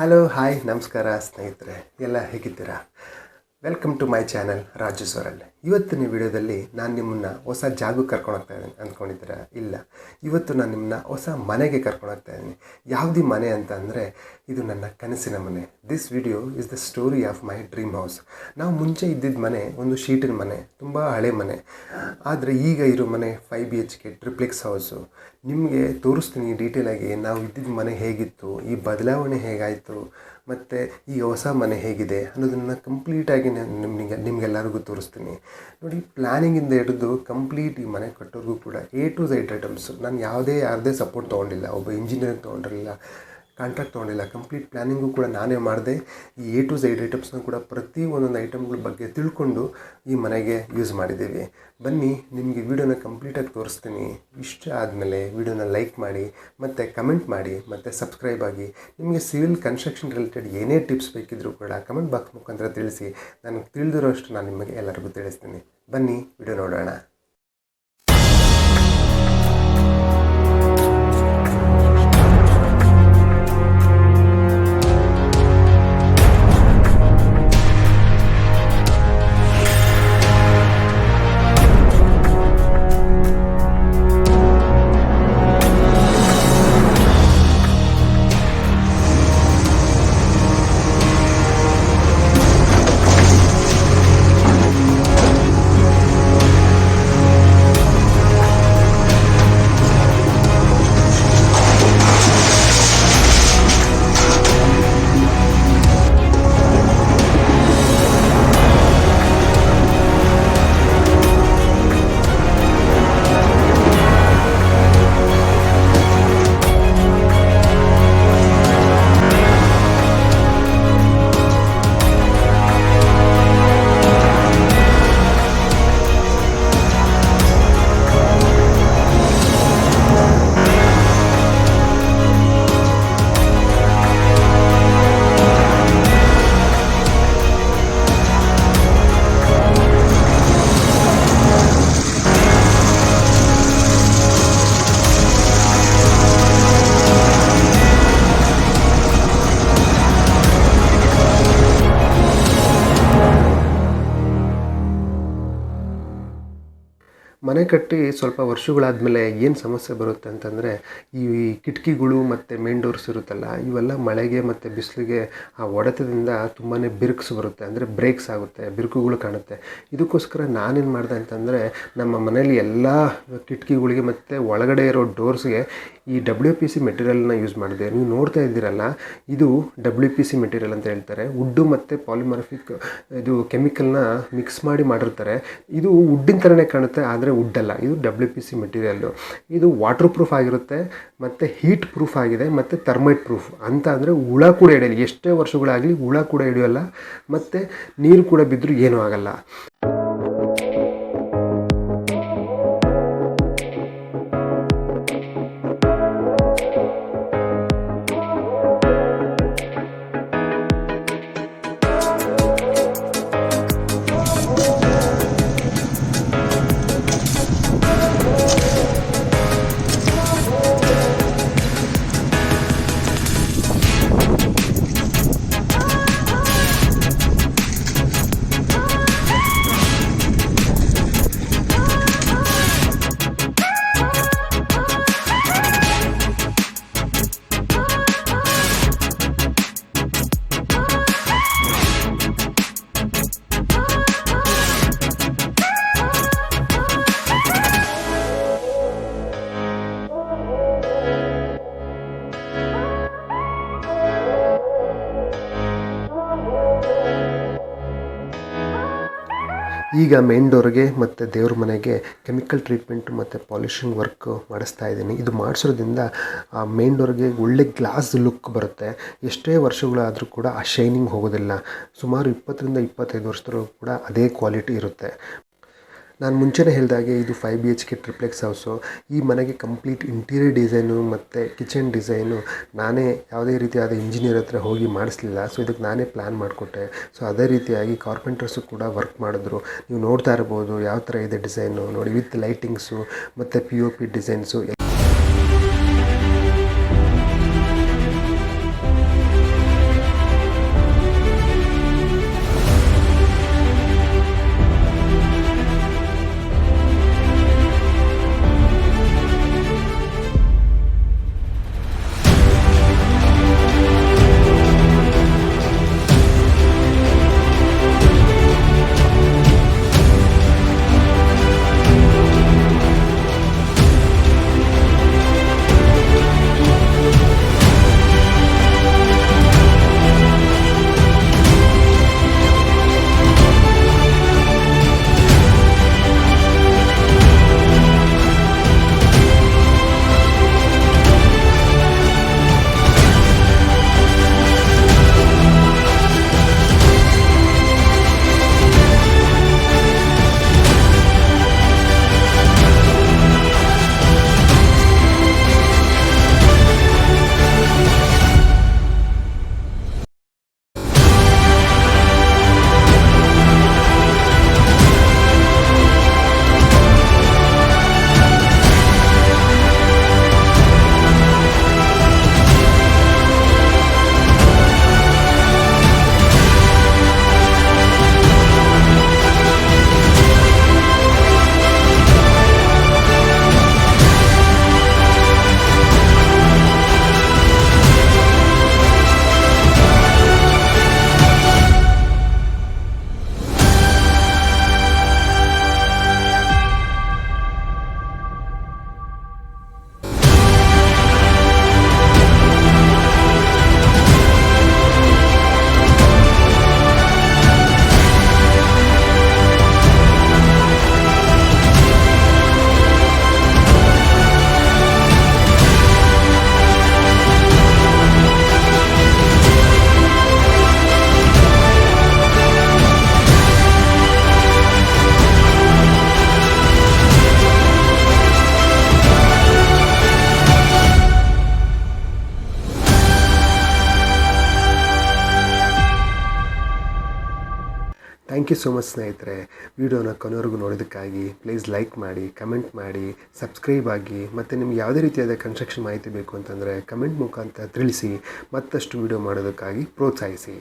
Hello hi ನಮಸ್ಕಾರ ಸ್ನೇಹಿತರೆ, ಎಲ್ಲ ಹೇಗಿದ್ದೀರಾ? Welcome to my channel Raju Swaral. ಇವತ್ತಿನ ವಿಡಿಯೋದಲ್ಲಿ ನಾನು ನಿಮ್ಮನ್ನು ಹೊಸ ಜಾಗಕ್ಕೆ ಕರ್ಕೊಂಡು ಹೋಗ್ತಾ ಇದ್ದೀನಿ ಅಂದ್ಕೊಂಡಿದ್ದೀರಾ? ಇಲ್ಲ, ಇವತ್ತು ನಾನು ನಿಮ್ಮನ್ನ ಹೊಸ ಮನೆಗೆ ಕರ್ಕೊಂಡು ಹೋಗ್ತಾ ಇದ್ದೀನಿ. ಯಾವುದೇ ಮನೆ ಅಂತ ಅಂದರೆ ಇದು ನನ್ನ ಕನಸಿನ ಮನೆ. This video is the story of my dream house. ನಾವು ಮುಂಚೆ ಇದ್ದಿದ್ದ ಮನೆ ಒಂದು ಶೀಟಿನ ಮನೆ, ತುಂಬ ಹಳೆ ಮನೆ. ಆದರೆ ಈಗ ಇರೋ ಮನೆ 5 BHK ಟ್ರಿಪ್ಲೆಕ್ಸ್ ಹೌಸು. ನಿಮಗೆ ತೋರಿಸ್ತೀನಿ ಡೀಟೇಲಾಗಿ ನಾವು ಇದ್ದಿದ್ದ ಮನೆ ಹೇಗಿತ್ತು, ಈ ಬದಲಾವಣೆ ಹೇಗಾಯಿತು, ಮತ್ತು ಈಗ ಹೊಸ ಮನೆ ಹೇಗಿದೆ ಅನ್ನೋದನ್ನು ಕಂಪ್ಲೀಟಾಗಿ ನಿಮಗೆಲ್ಲರಿಗೂ ತೋರಿಸ್ತೀನಿ. ನೋಡಿ, ಪ್ಲ್ಯಾನಿಂಗಿಂದ ಹಿಡಿದು ಕಂಪ್ಲೀಟ್ ಈ ಮನೆ ಕಟ್ಟೋರ್ಗೂ ಕೂಡ A to Z ಐಟಮ್ಸು. ನಾನು ಯಾರದೇ ಸಪೋರ್ಟ್ ತೊಗೊಂಡಿಲ್ಲ, ಒಬ್ಬ ಇಂಜಿನಿಯರ್ ತೊಗೊಂಡಿರಲಿಲ್ಲ, ಕಾಂಟ್ರಾಕ್ಟ್ ತೊಗೊಂಡಿಲ್ಲ. ಕಂಪ್ಲೀಟ್ ಪ್ಲ್ಯಾನಿಂಗು ಕೂಡ ನಾನೇ ಮಾಡಿದೆ. ಈ A to Z ಐಟಮ್ಸ್ನ ಕೂಡ ಪ್ರತಿ ಒಂದೊಂದು ಐಟಮ್ಗಳ ಬಗ್ಗೆ ತಿಳ್ಕೊಂಡು ಈ ಮನೆಗೆ ಯೂಸ್ ಮಾಡಿದ್ದೀವಿ. ಬನ್ನಿ, ನಿಮಗೆ ವೀಡಿಯೋನ ಕಂಪ್ಲೀಟಾಗಿ ತೋರಿಸ್ತೀನಿ. ಇಷ್ಟ ಆದಮೇಲೆ ವೀಡಿಯೋನ ಲೈಕ್ ಮಾಡಿ, ಮತ್ತು ಕಮೆಂಟ್ ಮಾಡಿ, ಮತ್ತು ಸಬ್ಸ್ಕ್ರೈಬ್ ಆಗಿ. ನಿಮಗೆ ಸಿವಿಲ್ ಕನ್ಸ್ಟ್ರಕ್ಷನ್ ರಿಲೇಟೆಡ್ ಏನೇ ಟಿಪ್ಸ್ ಬೇಕಿದ್ದರೂ ಕೂಡ ಕಮೆಂಟ್ ಬಾಕ್ಸ್ ಮುಖಾಂತರ ತಿಳಿಸಿ. ನನಗೆ ತಿಳಿದಿರೋ ಅಷ್ಟು ನಾನು ನಿಮಗೆ ಎಲ್ಲರಿಗೂ ತಿಳಿಸ್ತೀನಿ. ಬನ್ನಿ ವಿಡಿಯೋ ನೋಡೋಣ. ಮನೆ ಕಟ್ಟಿ ಸ್ವಲ್ಪ ವರ್ಷಗಳಾದಮೇಲೆ ಏನು ಸಮಸ್ಯೆ ಬರುತ್ತೆ ಅಂತಂದರೆ, ಈ ಕಿಟಕಿಗಳು ಮತ್ತು ಮೇನ್ ಡೋರ್ಸ್ ಇರುತ್ತಲ್ಲ, ಇವೆಲ್ಲ ಮಳೆಗೆ ಮತ್ತು ಬಿಸಿಲಿಗೆ ಆ ಹೊಡೆತದಿಂದ ತುಂಬಾ ಬಿರುಕ್ಸ್ ಬರುತ್ತೆ, ಅಂದರೆ ಬ್ರೇಕ್ಸ್ ಆಗುತ್ತೆ, ಬಿರುಕುಗಳು ಕಾಣುತ್ತೆ. ಇದಕ್ಕೋಸ್ಕರ ನಾನೇನು ಮಾಡಿದೆ ಅಂತಂದರೆ, ನಮ್ಮ ಮನೇಲಿ ಎಲ್ಲ ಕಿಟಕಿಗಳಿಗೆ ಮತ್ತು ಒಳಗಡೆ ಇರೋ ಡೋರ್ಸ್ಗೆ ಈ WPC ಮೆಟೀರಿಯಲ್ನ ಯೂಸ್ ಮಾಡಿದೆ. ನೀವು ನೋಡ್ತಾ ಇದ್ದೀರಲ್ಲ, ಇದು WPC ಮೆಟೀರಿಯಲ್ ಅಂತ ಹೇಳ್ತಾರೆ. ವುಡ್ಡು ಮತ್ತು ಪಾಲಿಮರ್ಫಿಕ್ ಇದು ಕೆಮಿಕಲ್ನ ಮಿಕ್ಸ್ ಮಾಡಿರ್ತಾರೆ. ಇದು ವುಡ್ಡಿನ ಥರನೇ ಕಾಣುತ್ತೆ, ಆದರೆ ವುಡ್ಡಲ್ಲ, ಇದು WPC ಮೆಟೀರಿಯಲ್ಲು. ಇದು ವಾಟರ್ ಪ್ರೂಫ್ ಆಗಿರುತ್ತೆ, ಮತ್ತು ಹೀಟ್ ಪ್ರೂಫ್ ಆಗಿದೆ, ಮತ್ತು ಥರ್ಮೈಟ್ ಪ್ರೂಫ್ ಅಂತ. ಅಂದರೆ ಹುಳ ಕೂಡ ಹಿಡಿಯಲ್ಲ, ಎಷ್ಟೇ ವರ್ಷಗಳಾಗಲಿ ಹುಳ ಕೂಡ ಹಿಡಿಯೋಲ್ಲ, ಮತ್ತು ನೀರು ಕೂಡ ಬಿದ್ದರೂ ಏನೂ ಆಗಲ್ಲ. ಈಗ ಮೇನ್ ಡೋರ್ಗೆ ಮತ್ತು ದೇವ್ರ ಮನೆಗೆ ಕೆಮಿಕಲ್ ಟ್ರೀಟ್ಮೆಂಟು ಮತ್ತು ಪಾಲಿಷಿಂಗ್ ವರ್ಕು ಮಾಡಿಸ್ತಾ ಇದ್ದೀನಿ. ಇದು ಮಾಡಿಸೋದ್ರಿಂದ ಆ ಮೇನ್ ಡೋರ್ಗೆ ಒಳ್ಳೆ ಗ್ಲಾಸ್ ಲುಕ್ ಬರುತ್ತೆ. ಎಷ್ಟೇ ವರ್ಷಗಳಾದರೂ ಕೂಡ ಆ ಶೈನಿಂಗ್ ಹೋಗೋದಿಲ್ಲ. ಸುಮಾರು 20 ರಿಂದ 25 ವರ್ಷದವರೆಗೂ ಕೂಡ ಅದೇ ಕ್ವಾಲಿಟಿ ಇರುತ್ತೆ. ನಾನು ಮುಂಚೆನೇ ಹೇಳಿದಾಗೆ ಇದು 5 BHK ಟ್ರಿಪ್ಲೆಕ್ಸ್ ಹೌಸು. ಈ ಮನೆಗೆ ಕಂಪ್ಲೀಟ್ ಇಂಟೀರಿಯರ್ ಡಿಸೈನು ಮತ್ತು ಕಿಚನ್ ಡಿಸೈನು ನಾನೇ ಯಾವುದೇ ರೀತಿಯಾದ ಇಂಜಿನಿಯರ್ ಹತ್ರ ಹೋಗಿ ಮಾಡಿಸ್ಲಿಲ್ಲ. ಸೊ ಇದಕ್ಕೆ ನಾನೇ ಪ್ಲ್ಯಾನ್ ಮಾಡಿಕೊಟ್ಟೆ. ಸೊ ಅದೇ ರೀತಿಯಾಗಿ ಕಾರ್ಪೆಂಟರ್ಸು ಕೂಡ ವರ್ಕ್ ಮಾಡಿದ್ರು. ನೀವು ನೋಡ್ತಾ ಇರ್ಬೋದು ಯಾವ ಥರ ಇದೆ ಡಿಸೈನು ನೋಡಿ, ವಿತ್ ಲೈಟಿಂಗ್ಸು ಮತ್ತು POP designs. Thank you so much ಸ್ನೇಹಿತರೆ. ವಿಡಿಯೋನ ಕೊನೆವರೆಗೂ ನೋಡೋದಕ್ಕಾಗಿ ಪ್ಲೀಸ್ ಲೈಕ್ ಮಾಡಿ, ಕಮೆಂಟ್ ಮಾಡಿ, ಸಬ್ಸ್ಕ್ರೈಬ್ ಆಗಿ, ಮತ್ತು ನಿಮ್ಗೆ ಯಾವುದೇ ರೀತಿಯಾದ ಕನ್ಸ್ಟ್ರಕ್ಷನ್ ಮಾಹಿತಿ ಬೇಕು ಅಂತಂದರೆ ಕಮೆಂಟ್ ಮುಖಾಂತರ ತಿಳಿಸಿ, ಮತ್ತಷ್ಟು ವಿಡಿಯೋ ಮಾಡೋದಕ್ಕಾಗಿ ಪ್ರೋತ್ಸಾಹಿಸಿ.